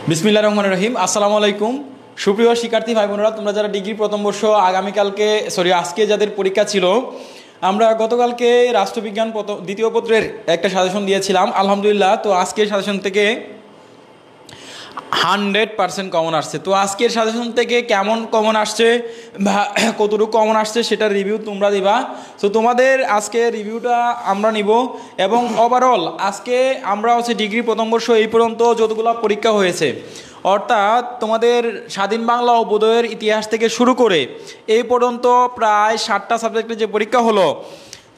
বিসমিল্লাহির রহমানির রহিম। আসসালামু আলাইকুম সুপ্রিয় শিক্ষার্থী ভাই বোনেরা, তোমরা যারা ডিগ্রি প্রথম বর্ষ আজকে যাদের পরীক্ষা ছিল, আমরা গতকালকে রাষ্ট্রবিজ্ঞান দ্বিতীয় পত্রের একটা সাজেশন দিয়েছিলাম আলহামদুলিল্লাহ। তো আজকের সাজেশন থেকে 100% কমন আসছে। তো আজকের সাজেশন থেকে কেমন কমন আসছে বা কতটুকু কমন আসছে সেটার রিভিউ তোমরা দিবা। তো তোমাদের আজকে রিভিউটা আমরা নিব এবং ওভারঅল আজকে আমরা ডিগ্রি প্রথম বর্ষ এই পর্যন্ত যতগুলো পরীক্ষা হয়েছে, অর্থাৎ তোমাদের স্বাধীন বাংলা ও বোধয়ের ইতিহাস থেকে শুরু করে এই পর্যন্ত প্রায় 60টা সাবজেক্টের যে পরীক্ষা হলো,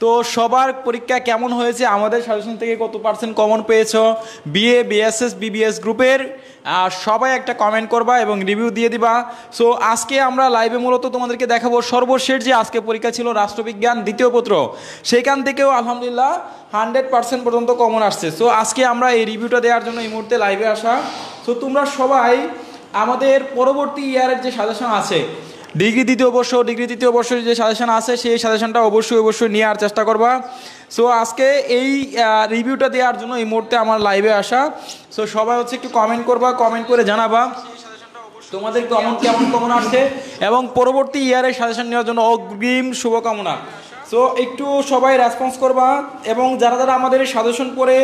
তো সবার পরীক্ষা কেমন হয়েছে, আমাদের সাজেশন থেকে কত পার্সেন্ট কমন পেয়েছো, বিএ বিএসএস বিবিএস গ্রুপের সবাই একটা কমেন্ট করবা এবং রিভিউ দিয়ে দিবা। সো আজকে আমরা লাইভে মূলত তোমাদেরকে দেখাবো সর্বশেষ যে আজকে পরীক্ষা ছিল রাষ্ট্রবিজ্ঞান দ্বিতীয় পত্র, সেখান থেকেও আলহামদুলিল্লাহ 100% পর্যন্ত কমন আসছে। সো আজকে আমরা এই রিভিউটা দেওয়ার জন্য এই মুহূর্তে লাইভে আসা। সো তোমরা সবাই আমাদের পরবর্তী ইয়ারের যে সাজেশন আছে ডিগ্রি তৃতীয় বর্ষের যে সাজেশন আছে সেই সাজেশনটা অবশ্যই নেওয়ার চেষ্টা করবা। সো আজকে এই রিভিউটা দেওয়ার জন্য এই মুহূর্তে আমার লাইভে আসা। সো সবাই একটু কমেন্ট করবা, কমেন্ট করে জানাবা তোমাদের কেমন আসছে এবং পরবর্তী ইয়ারের সাজেশন নেওয়ার জন্য অগ্রিম শুভকামনা। সো একটু সবাই রেসপন্স করবা এবং যারা যারা আমাদের সাজেশন পড়ে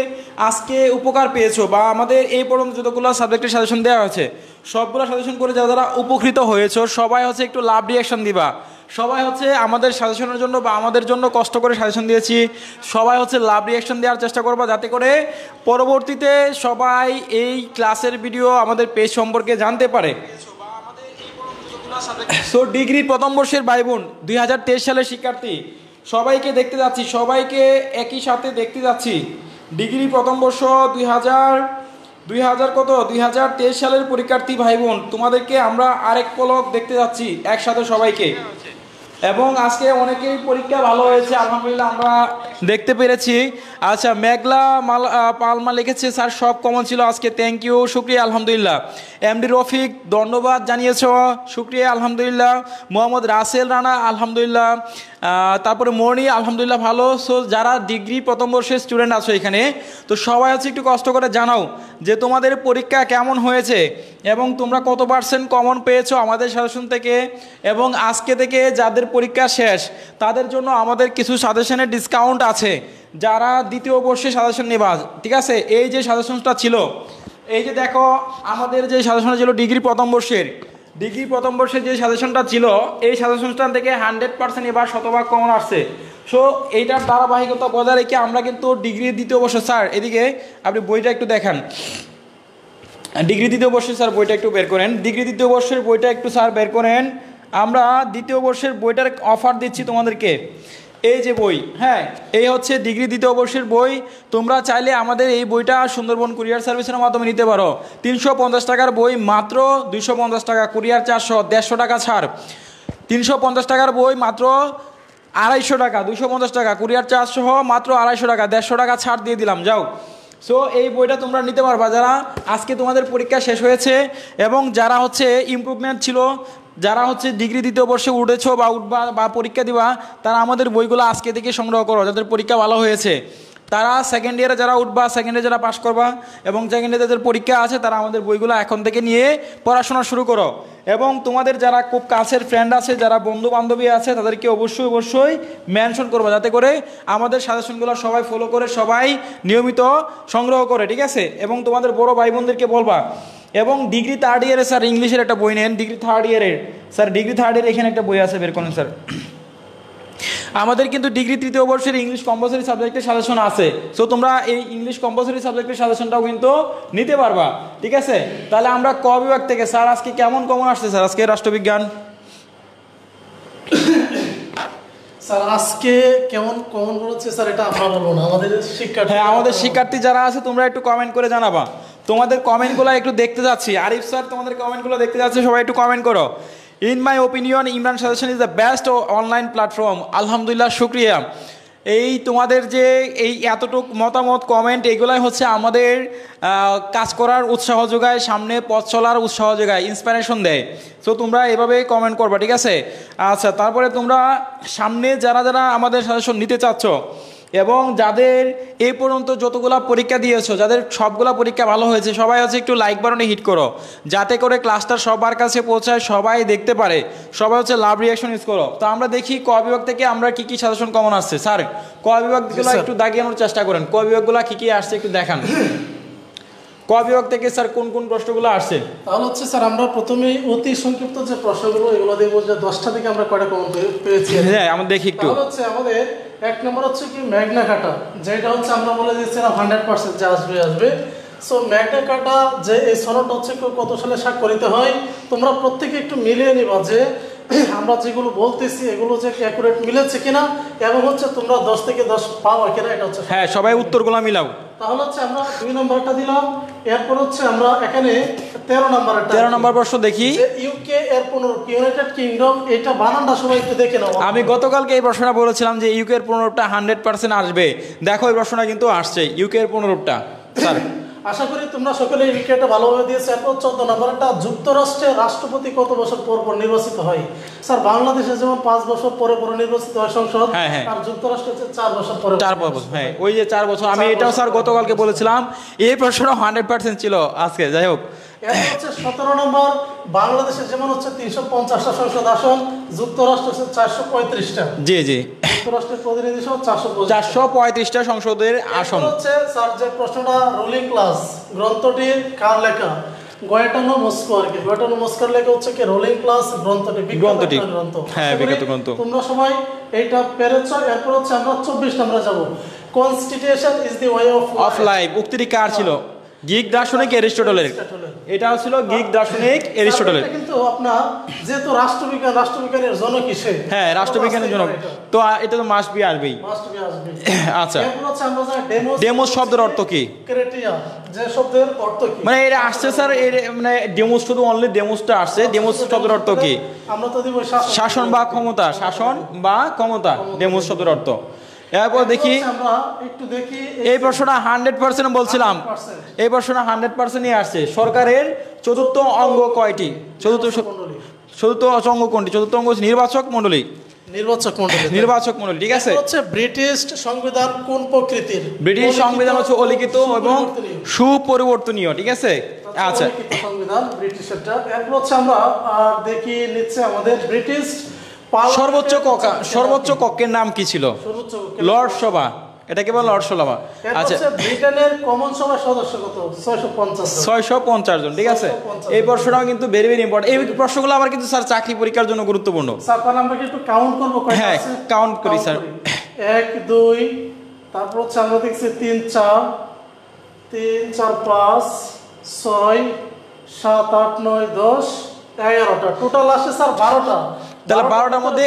আজকে উপকার পেয়েছো বা আমাদের এই পর্যন্ত যতগুলো সাবজেক্টের সাজেশন দেওয়া হয়েছে সবগুলো সাজেশন করে যারা যারা উপকৃত হয়েছো সবাই একটু লাভ রিয়াকশন দিবা। সবাই আমাদের সাজেশনের জন্য বা আমাদের জন্য কষ্ট করে সাজেশন দিয়েছি, সবাই লাভ রিয়াকশন দেওয়ার চেষ্টা করবা যাতে করে পরবর্তীতে সবাই এই ক্লাসের ভিডিও আমাদের পেজ সম্পর্কে জানতে পারে। সো ডিগ্রি প্রথম বর্ষের ভাই বোন 2023 সালের শিক্ষার্থী সবাইকে দেখতে যাচ্ছি, সবাইকে একই সাথে দেখতে যাচ্ছি। ডিগ্রি প্রথম বর্ষ 2023 সালের পরীক্ষার্থী ভাই বোন, তোমাদেরকে আমরা আরেক পলক দেখতে যাচ্ছি একসাথে সবাইকে। এবং আজকে অনেকেই পরীক্ষা ভালো হয়েছে আলহামদুলিল্লাহ আমরা দেখতে পেরেছি। আচ্ছা, মেঘলা পালমা লিখেছে স্যার সব কমন ছিল আজকে, থ্যাংক ইউ, শুক্রিয়া আলহামদুলিল্লাহ। এমডি রফিক ধন্যবাদ জানিয়েছ, শুক্রিয়া আলহামদুলিল্লাহ। মোহাম্মদ রাসেল রানা আলহামদুলিল্লাহ। তারপরে মর্নি আলহামদুলিল্লাহ ভালো। সো যারা ডিগ্রি প্রথম বর্ষের স্টুডেন্ট আছো এখানে, তো সবাই একটু কষ্ট করে জানাও যে তোমাদের পরীক্ষা কেমন হয়েছে এবং তোমরা কত পার্সেন্ট কমন পেয়েছো আমাদের সাজেশন থেকে। এবং আজকে থেকে যাদের পরীক্ষা শেষ তাদের জন্য আমাদের কিছু সাজেশনের ডিসকাউন্ট আছে যারা দ্বিতীয় বর্ষে সাজেশন নেবা, ঠিক আছে। এই যে সাজেশনটা ছিল, এই যে দেখো আমাদের যে সাজেশনটা ছিল ডিগ্রি প্রথম বর্ষের যে সাজেশনটা ছিল এই সাজেশনটা থেকে 100% এবার শতভাগ কমন আসছে। সো এইটার ধারাবাহিকতা বজায় রেখে আমরা কিন্তু ডিগ্রি দ্বিতীয় বর্ষ, স্যার এদিকে আপনি বইটা একটু দেখান, ডিগ্রি দ্বিতীয় বর্ষের স্যার বইটা একটু বের করেন, ডিগ্রি দ্বিতীয় বর্ষের বইটা একটু স্যার বের করেন। আমরা দ্বিতীয় বর্ষের বইটার অফার দিচ্ছি তোমাদেরকে, এই যে বই, হ্যাঁ এই ডিগ্রি দ্বিতীয় বর্ষের বই। তোমরা চাইলে আমাদের এই বইটা সুন্দরবন কুরিয়ার সার্ভিসের মাধ্যমে নিতে পারো। 350 টাকার বই মাত্র 250 টাকা, কুরিয়ার 400, 150 টাকা ছাড়। 350 টাকার বই মাত্র 250 টাকা, 250 টাকা কুরিয়ার 400 মাত্র 250 টাকা, 150 টাকা ছাড় দিয়ে দিলাম, যাও। সো এই বইটা তোমরা নিতে পারবা যারা আজকে তোমাদের পরীক্ষা শেষ হয়েছে এবং যারা ইমপ্রুভমেন্ট ছিল, যারা ডিগ্রি দ্বিতীয় বর্ষে উঠেছো বা উঠবা বা পরীক্ষা দিবা, তারা আমাদের বইগুলো আজকে থেকে সংগ্রহ করো। যাদের পরীক্ষা ভালো হয়েছে তারা সেকেন্ড ইয়ারে যারা উঠবা, সেকেন্ড ইয়ারে যারা পাস করবা এবং সেকেন্ড ইয়ারে যাদের পরীক্ষা আছে তারা আমাদের বইগুলো এখন থেকে নিয়ে পড়াশোনা শুরু করো। এবং তোমাদের যারা খুব কাছের ফ্রেন্ড আছে, যারা বন্ধু বান্ধবী আছে, তাদেরকে অবশ্যই মেনশন করবা যাতে করে আমাদের সাজেশনগুলো সবাই ফলো করে সবাই নিয়মিত সংগ্রহ করে, ঠিক আছে। এবং তোমাদের বড় ভাই বোনদেরকে বলবা। এবং ডিগ্রি থার্ড ইয়ারে স্যার ইংলিশের একটা বই নেন, ডিগ্রি থার্ড ইয়ারের এখানে একটা বই আছে, বের করেন স্যার। আমাদের কিন্তু ডিগ্রি তৃতীয় বর্ষের ইংলিশ কম্পালসরি সাবজেক্টের সাজেশন আছে। সো তোমরা এই ইংলিশ কম্পালসরি সাবজেক্টের সাজেশনটাও কিন্তু নিতে পারবা, ঠিক আছে। তাহলে আমরা ক বিভাগ থেকে স্যার আজকে কেমন কমন আসছে স্যার আজকে রাষ্ট্রবিজ্ঞান? স্যার আজকে কেমন কমন হচ্ছে স্যার এটা আমরা বলবো না, আমাদের শিক্ষার্থী, হ্যাঁ আমাদের শিক্ষার্থী যারা আছে তোমরা একটু কমেন্ট করে জানাবা। তোমাদের কমেন্টগুলো একটু দেখতে যাচ্ছি, আরিফ স্যার তোমাদের কমেন্টগুলো দেখতে যাচ্ছে, সবাই একটু কমেন্ট করো। In my opinion Imran suggestion is the best online platform, আলহামদুলিল্লাহ শুক্রিয়া। এই তোমাদের যে এই এতটুক মতামত কমেন্ট এগুলাই আমাদের কাজ করার উৎসাহ যোগায়, সামনে পথ চলার উৎসাহ যোগায়, ইন্সপিরেশন দেয়। সো তোমরা এভাবেই কমেন্ট করবা, ঠিক আছে। আচ্ছা, তারপরে তোমরা সামনে যারা যারা আমাদের সাজেশন নিতে চাচ্ছ এবং যাদের এই পর্যন্ত যতগুলা পরীক্ষা দিয়েছো, যাদের সবগুলা পরীক্ষা ভালো হয়েছে, সবাই হচ্ছে একটু লাইক বাটনে হিট করো, যাতে করে ক্লাসটা সবার কাছে পৌঁছায়, সবাই দেখতে পারে, সবাই হচ্ছে লাভ রিয়াকশন ইউজ করো। তো আমরা দেখি ক বিভাগ থেকে আমরা কি কি সাজেশন কমন আসছে। স্যার ক বিভাগগুলো একটু দাগিয়ে আনার চেষ্টা করেন, ক বিভাগগুলো কি কি আসছে একটু দেখান। ক বিভাগ থেকে স্যার কোন কোন প্রশ্নগুলো আসছে? তাহলে হচ্ছে স্যার আমরা প্রথমে অতি সংক্ষিপ্ত যে প্রশ্নগুলো এগুলো দেখবো যে 10টা থেকে আমরা কয়টা কমন পেয়েছি। হ্যাঁ আমরা দেখি একটু। তাহলে হচ্ছে আমাদের এক নম্বর হচ্ছে কি ম্যাগনা কাটা, যেটা হচ্ছে আমরা বলে দিচ্ছিলাম 100% যে আসবে। সো ম্যাগনা কাটা যে এই সনদটা হচ্ছে কত সালে স্বাক্ষরিত হয়, তোমরা প্রত্যেকে একটু মিলিয়ে নিবা যে আমরা যেগুলো বলতেছি এগুলো যে অ্যাকুরেট মিলেছে কিনা, এবং হচ্ছে তোমরা 10 থেকে 10 পাওয়া কিনা, এটা হচ্ছে। হ্যাঁ সবাই উত্তরগুলো মিলাও। তাহলে হচ্ছে আমরা 2 নম্বরটা দিলাম। এরপর হচ্ছে আমরা এখানে 13 নম্বর প্রশ্ন দেখি। যে ইউকে এর পুনরূপ ইউনাইটেড কিংডম, এটা বানানটা সবাই একটু দেখে নাও। আমি গতকালকে এই প্রশ্নটা বলেছিলাম যে ইউকে এর পুনরূপটা 100% আসবে। দেখো এই প্রশ্নটা কিন্তু আসছে, ইউকে এর পুনরূপটা। স্যার আশা করি তোমরা সকলে ইউকেটা ভালোভাবে দিয়েছো। এরপর 14 নম্বরটা যুক্তরাষ্ট্রের রাষ্ট্রপতি কত বছর পর পর নির্বাচিত হয়? স্যার বাংলাদেশে যেমন 5 বছর পরে পরে নির্বাচিত হয় সংসদ, আর যুক্তরাষ্ট্রে 4 বছর পরে। 4 বছর, হ্যাঁ ওই যে 4 বছর। আমি এটাও স্যার গতকালকে বলেছিলাম, এই প্রশ্নটা 100% ছিল আজকে। যাই হোক, এরপর হচ্ছে 17 নম্বর, বাংলাদেশে যেমন হচ্ছে 350টা সংসদ আসন, যুক্তরাষ্ট্রে হচ্ছে 435টা। জি জি, যুক্তরাষ্ট্রের প্রতিনিধি সহ 435টা সংসদের আসন। হচ্ছে স্যার যে প্রশ্নটা রুলিং ক্লাস গ্রন্থটির কার লেখা? গয়েটানো মস্কো আর কি। গয়েটানো মস্কোর লেখা হচ্ছে কি রুলিং ক্লাস গ্রন্থটি, বিখ্যাত গ্রন্থ। হ্যাঁ বিখ্যাত গ্রন্থ। তোমরা সবাই এইটা পেরেছো। এরপর হচ্ছে আমরা 24 নম্বরে যাব। Constitution is the way of life উক্তিটি কার ছিল? গ্রিক দার্শনিক এরিস্টটলের। এটা ছিল গ্রিক দার্শনিক এরিস্টটলের। কিন্তু আপনার যেহেতু রাষ্ট্রবিজ্ঞানের জনক কিসে? হ্যাঁ রাষ্ট্রবিজ্ঞানের জনক, তো এটা তো মাস্ট বি আসবেই। আচ্ছা, এরপর হচ্ছে আমরা ডেমোস শব্দের অর্থ কি? ক্রাইটেরিয়া, যে শব্দের অর্থ কি? মানে এটা আসছে স্যার, মানে ডেমোস, শুধু অনলি ডেমোসটা আসছে। ডেমোস শব্দের অর্থ কি? আমরা তো দিব শাসন বা ক্ষমতা, শাসন বা ক্ষমতা, ডেমোস শব্দের অর্থ। এরপর দেখি, আমরা একটু দেখি এই প্রশ্নটা 100% বলছিলাম, এই প্রশ্নটা 100%ই আসছে। সরকারের চতুর্থ অঙ্গ কয়টি? চতুর্থ অঙ্গ কোনটি? চতুর্থ অঙ্গ নির্বাচক মণ্ডলী। নির্বাচক মণ্ডলী, ঠিক আছে। হচ্ছে ব্রিটিশ সংবিধান কোন প্রকৃতির? ব্রিটিশ সংবিধান হচ্ছে অলিখিত এবং সুপরিবর্তনীয়, ঠিক আছে। আচ্ছা, সংবিধান ব্রিটিশেরটা। এরপর হচ্ছে আমরা দেখি নিচ্ছে আমাদের ব্রিটিশ সর্বোচ্চ কক্ষের নাম কি ছিল? লর্ড সভা। এটা কেবল লর্ড সভা। আচ্ছা, ব্রিটেনের কমন সভার সদস্য কত? 650 জন, ঠিক আছে। এই প্রশ্নটাও কিন্তু ভেরি ভেরি ইম্পর্টেন্ট। এই প্রশ্নগুলো আবার কিন্তু স্যার চাকরি পরীক্ষার জন্য গুরুত্বপূর্ণ। স্যার তাহলে আমরা কি একটু কাউন্ট করব? হ্যাঁ কাউন্ট করি স্যার। 1 2, তারপর হচ্ছে আমরা দেখছি 3 4 5 6 7 8 9 10 11টা, টোটাল আসে স্যার 12টা। তাহলে 12টার মধ্যে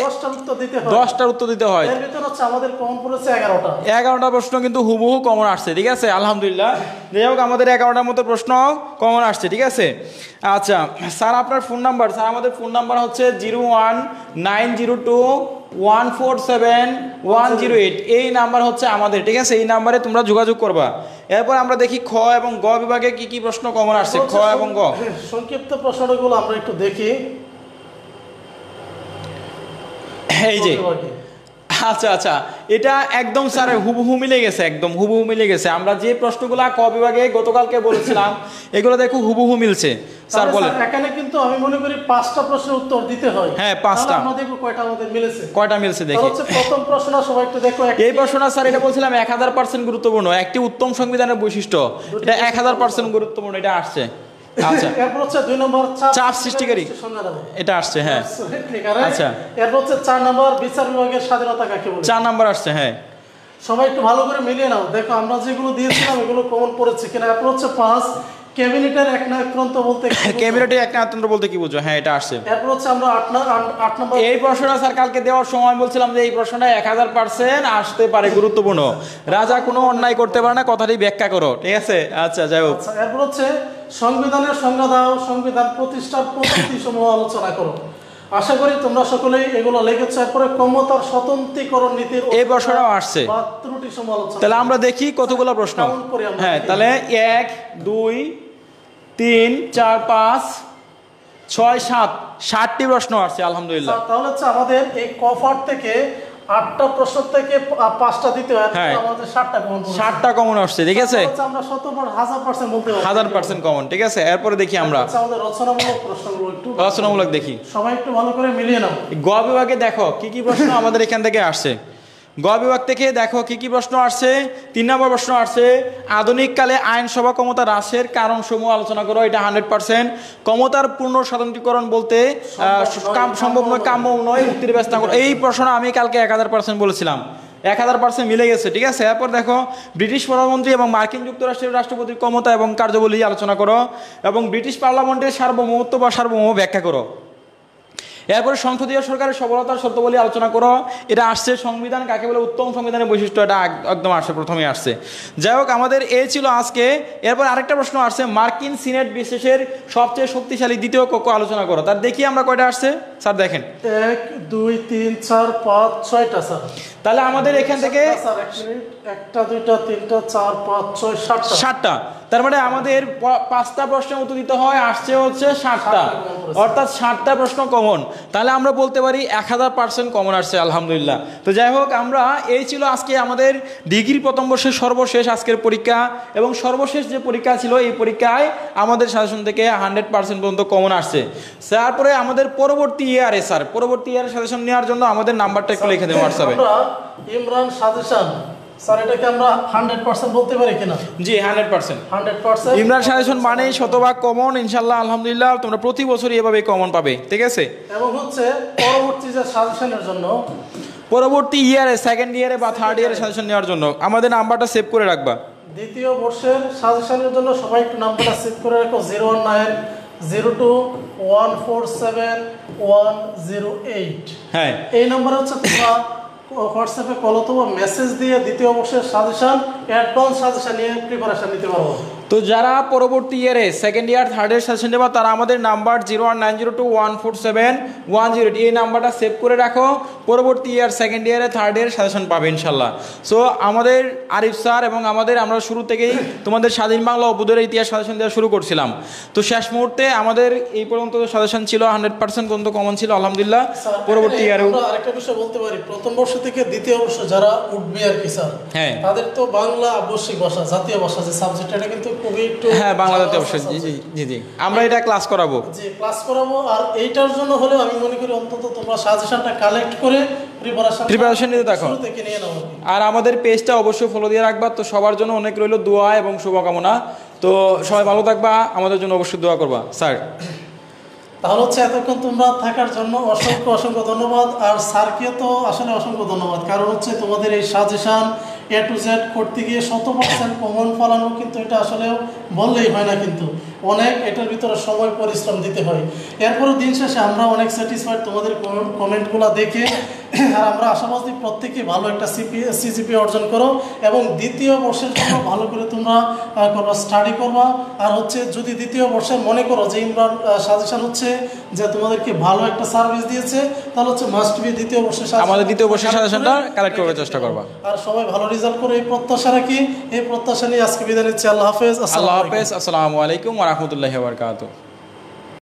10টার উত্তর দিতে হয়। এর ভিতর হচ্ছে আমাদের কমন পড়েছে 11টা। 11টা প্রশ্ন কিন্তু হুবহু কমন আসছে, ঠিক আছে, আলহামদুলিল্লাহ। যাই হোক, আমাদের 11টার মতো প্রশ্ন কমন আসছে, ঠিক আছে। আচ্ছা স্যার, আপনার ফোন নাম্বার? স্যার আমাদের ফোন নাম্বার হচ্ছে 01902147108। এই নাম্বার হচ্ছে আমাদের, ঠিক আছে। এই নাম্বারে তোমরা যোগাযোগ করবা। এরপর আমরা দেখি খ এবং গ বিভাগে কি কি প্রশ্ন কমন আসছে। খ এবং গ সংক্ষিপ্ত প্রশ্নগুলো আমরা একটু দেখি। এই যে, আচ্ছা আচ্ছা, এটা একদম স্যার হুবহু মিলে গেছে, একদম হুবহু মিলে গেছে। আমরা যে প্রশ্নগুলো ক বিভাগে গতকালকে বলেছিলাম এগুলো দেখো হুবহু মিলছে। স্যার বলেন। এখানে কিন্তু আমি মনে করি 5টা প্রশ্নের উত্তর দিতে হয়। হ্যাঁ 5টা। আমরা দেখব কয়টা আমাদের মিলেছে। কয়টা মিলছে দেখি। হচ্ছে প্রথম প্রশ্ন, সবাই একটু দেখো। এই প্রশ্নটা স্যার এটা বলছিলাম 1000% গুরুত্বপূর্ণ। একটি উত্তম সংবিধানের বৈশিষ্ট্য, এটা 1000% গুরুত্বপূর্ণ, এটা আসছে। আচ্ছা, এরপর হচ্ছে 2 নম্বর চাপ সৃষ্টিকারী, এটা আসছে। হ্যাঁ আচ্ছা, এরপর হচ্ছে 4 নম্বর বিচার বিভাগের স্বাধীনতা কাকে বলে? 4 নম্বর আসছে। হ্যাঁ সবাই একটু ভালো করে মিলিয়ে নাও, দেখো আমরা যেগুলো দিয়েছিলাম এগুলো কমন পড়েছে কিনা। এরপর হচ্ছে 5 ক্যাবিনেটের একনায়কতন্ত্র বলতে কি? ক্যাবিনেটের একনায়কতন্ত্র বলতে কি বুঝো? হ্যাঁ এটা আসছে। এরপর হচ্ছে আমরা 8 নম্বর। এই প্রশ্নটা স্যার কালকে দেওয়ার সময় বলছিলাম যে এই প্রশ্নটা 1000% আসতে পারে, গুরুত্বপূর্ণ। রাজা কোনো অন্যায় করতে পারে না, কথাটি ব্যাখ্যা করো, ঠিক আছে। আচ্ছা যাই হোক, এরপর হচ্ছে সংবিধানের সংজ্ঞা দাও, সংবিধান প্রতিষ্ঠার পদ্ধতি সমূহ আলোচনা করো। আশা করি তোমরা সকলেই এগুলো লিখেছো। এরপরে ক্ষমতার স্বতন্ত্রীকরণ নীতির এই প্রশ্নটাও আসছে। ত্রুটি সমূহ আলোচনা। তাহলে আমরা দেখি কতগুলো প্রশ্ন। হ্যাঁ তাহলে 1 2 3 4 5 6 7 7টি প্রশ্ন আসছে, আলহামদুলিল্লাহ। তাহলে হচ্ছে আমাদের এই কফার থেকে 8টা প্রশ্ন থেকে 5টা দিতে হয়, হ্যাঁ। আমাদের 7টা কমন 7টা কমন আসছে, ঠিক আছে, আমরা 1000% বলতে পারি, 1000% কমন, ঠিক আছে। এরপরে দেখি আমরা আমাদের রচনামূলক প্রশ্নগুলো একটু রচনামূলক দেখি। সবাই একটু ভালো করে মিলিয়ে নাও। গ বিভাগে দেখো কি কি প্রশ্ন আমাদের এখান থেকে আসছে। গ বিভাগ থেকে দেখো কি কি প্রশ্ন আসছে। 3 নম্বর প্রশ্ন আসছে, আধুনিক কালে আইনসভা ক্ষমতা হ্রাসের কারণ সমূহ আলোচনা করো। এটা 100%। ক্ষমতার পূর্ণ স্বতন্ত্রীকরণ বলতে সম্ভব নয়, কাম্য নয়, উক্তির ব্যস্ত করো। এই প্রশ্নটা আমি কালকে 1000% বলেছিলাম, 1000% মিলে গেছে, ঠিক আছে। এরপর দেখো ব্রিটিশ প্রধানমন্ত্রী এবং মার্কিন যুক্তরাষ্ট্রের রাষ্ট্রপতির ক্ষমতা এবং কার্যাবলী আলোচনা করো এবং ব্রিটিশ পার্লামেন্টের সার্বভৌমত্ব বা সার্বভৌম ব্যাখ্যা করো। এরপরে সংসদীয় সরকারের সফলতার শর্তাবলী আলোচনা করো। এটা আসছে সংবিধান কাকে বলে, উত্তম সংবিধানের বৈশিষ্ট্য, এটা একদম আসছে, প্রথমেই আসছে। যাই হোক, আমাদের এই ছিল আজকে। এরপর আরেকটা প্রশ্ন আসছে, মার্কিন সিনেট বিশেষের সবচেয়ে শক্তিশালী দ্বিতীয় কক্ষ আলোচনা করো। তার দেখি আমরা কয়টা আসছে স্যার, দেখেন 1 2 3 4 5 6টা স্যার। তাহলে আমাদের এখান থেকে স্যার 1 মিনিট, 1টা 2টা 3টা 4 5 6 7টা 7টা। তার মানে আমাদের 5টা প্রশ্নের উত্তর দিতে হয়, আসছে হচ্ছে 7টা, অর্থাৎ 7টা প্রশ্ন কমন। তাহলে আমরা বলতে পারি 1000% কমন আসছে, আলহামদুলিল্লাহ। তো যাই হোক, আমরা এই ছিল আজকে আমাদের ডিগ্রি প্রথম বর্ষের সর্বশেষ আজকের পরীক্ষা, এবং সর্বশেষ যে পরীক্ষা ছিল এই পরীক্ষায় আমাদের সাজেশন থেকে 100% পর্যন্ত কমন আসছে। তারপরে আমাদের পরবর্তী ইয়ারে স্যার, পরবর্তী ইয়ারে সাজেশন নেওয়ার জন্য আমাদের নাম্বারটা একটু লিখে দেবো হোয়াটসঅ্যাপে। আমরা ইমরান সাজেশন স্যার, এটাকে আমরা 100% বলতে পারি কিনা? জি 100%। 100% ইমরান সাজেশন মানে শতভাগ কমন, ইনশাল্লাহ আলহামদুলিল্লাহ তোমরা প্রতি বছরই এভাবে কমন পাবে, ঠিক আছে। এবং হচ্ছে পরবর্তী যে সাজেশনের জন্য, পরবর্তী ইয়ারে, সেকেন্ড ইয়ারে বা থার্ড ইয়ারে সাজেশন নেওয়ার জন্য আমাদের নাম্বারটা সেভ করে রাখবা। দ্বিতীয় বর্ষের সাজেশনের জন্য সবাই একটু নাম্বারটা সেভ করে রাখো, 01902147108। হ্যাঁ, এই নাম্বার হচ্ছে তোমরা হোয়াটসঅ্যাপে কল অথবা মেসেজ দিয়ে দ্বিতীয় বর্ষের সাজেশন, অ্যাডভান্স সাজেশন নিয়ে প্রিপারেশন নিতে পারবো। তো যারা পরবর্তী ইয়ারে second year third year suggestion নেবা তারা আমাদের নাম্বার 01902147108 এই নাম্বারটা সেভ করে রাখো। পরবর্তী ইয়ার সেকেন্ড ইয়ারে থার্ড ইয়ার সাজেশন পাবে ইনশাল্লাহ। সো আমাদের আরিফ স্যার এবং আমরা শুরু থেকেই তোমাদের স্বাধীন বাংলা ও বোধের ইতিহাস সাজেশন দেওয়া শুরু করছিলাম। তো শেষ মুহূর্তে আমাদের এই পর্যন্ত সাজেশন ছিল 100% পর্যন্ত কমন ছিল, আলহামদুলিল্লাহ। পরবর্তী ইয়ারে আরেকটা বিষয় বলতে পারি, প্রথম বর্ষ থেকে দ্বিতীয় বর্ষ যারা উঠবে আর কি স্যার, হ্যাঁ, তাদের তো বাংলা আবশ্যিক ভাষা, জাতীয় ভাষা যে সাবজেক্ট, এটা কিন্তু খুবই একটু, হ্যাঁ বাংলা জাতীয় অবশ্যই, জি জি জি জি আমরা এটা ক্লাস করাবো, জি ক্লাস করাবো। আর এইটার জন্য হলেও আমি মনে করি অন্তত তোমরা সাজেশনটা কালেক্ট করে প্রিপারেশন নিতে থাকো, শুরু থেকে নিয়ে নাও। আর আমাদের পেজটা অবশ্যই ফলো দিয়ে রাখবা। তো সবার জন্য অনেক রইল দোয়া এবং শুভকামনা। তো সবাই ভালো থাকবা, আমাদের জন্য অবশ্যই দোয়া করবা স্যার। তাহলে হচ্ছে এতক্ষণ তোমরা থাকার জন্য অসংখ্য অসংখ্য ধন্যবাদ। আর স্যারকে তো আসলে অসংখ্য ধন্যবাদ, কারণ হচ্ছে তোমাদের এই সাজেশন A to Z করতে গিয়ে 100% কমন ফলানো কিন্তু এটা আসলে বললেই হয় না, কিন্তু অনেক এটার ভিতরে সময় পরিশ্রম দিতে হয়। এরপরে দিন শেষে আমরা অনেক স্যাটিসফাইড তোমাদের কমেন্টগুলো দেখে। আর আমরা আশাবাদী প্রত্যেকে ভালো একটা সিজিপি অর্জন করো এবং দ্বিতীয় বর্ষের জন্য ভালো করে তোমরা স্টাডি করবা। আর হচ্ছে যদি দ্বিতীয় বর্ষে মনে করো যে ইমরান সাজেশন হচ্ছে যে তোমাদেরকে ভালো একটা সার্ভিস দিয়েছে, তাহলে হচ্ছে মাস্ট বি দ্বিতীয় বর্ষের আমাদের দ্বিতীয় বর্ষের সাজেশনটা কালেক্ট করার চেষ্টা করবা। আর সবাই ভালো রেজাল্ট করে এই প্রত্যাশা রাখি। এই প্রত্যাশা নিয়ে আজকে বিদায় নিচ্ছি। আল্লাহ হাফেজ। আল্লাহ হাফেজ। আসসালামু আলাইকুম ওয়া রাহমাতুল্লাহি ওয়া বারাকাতুহু।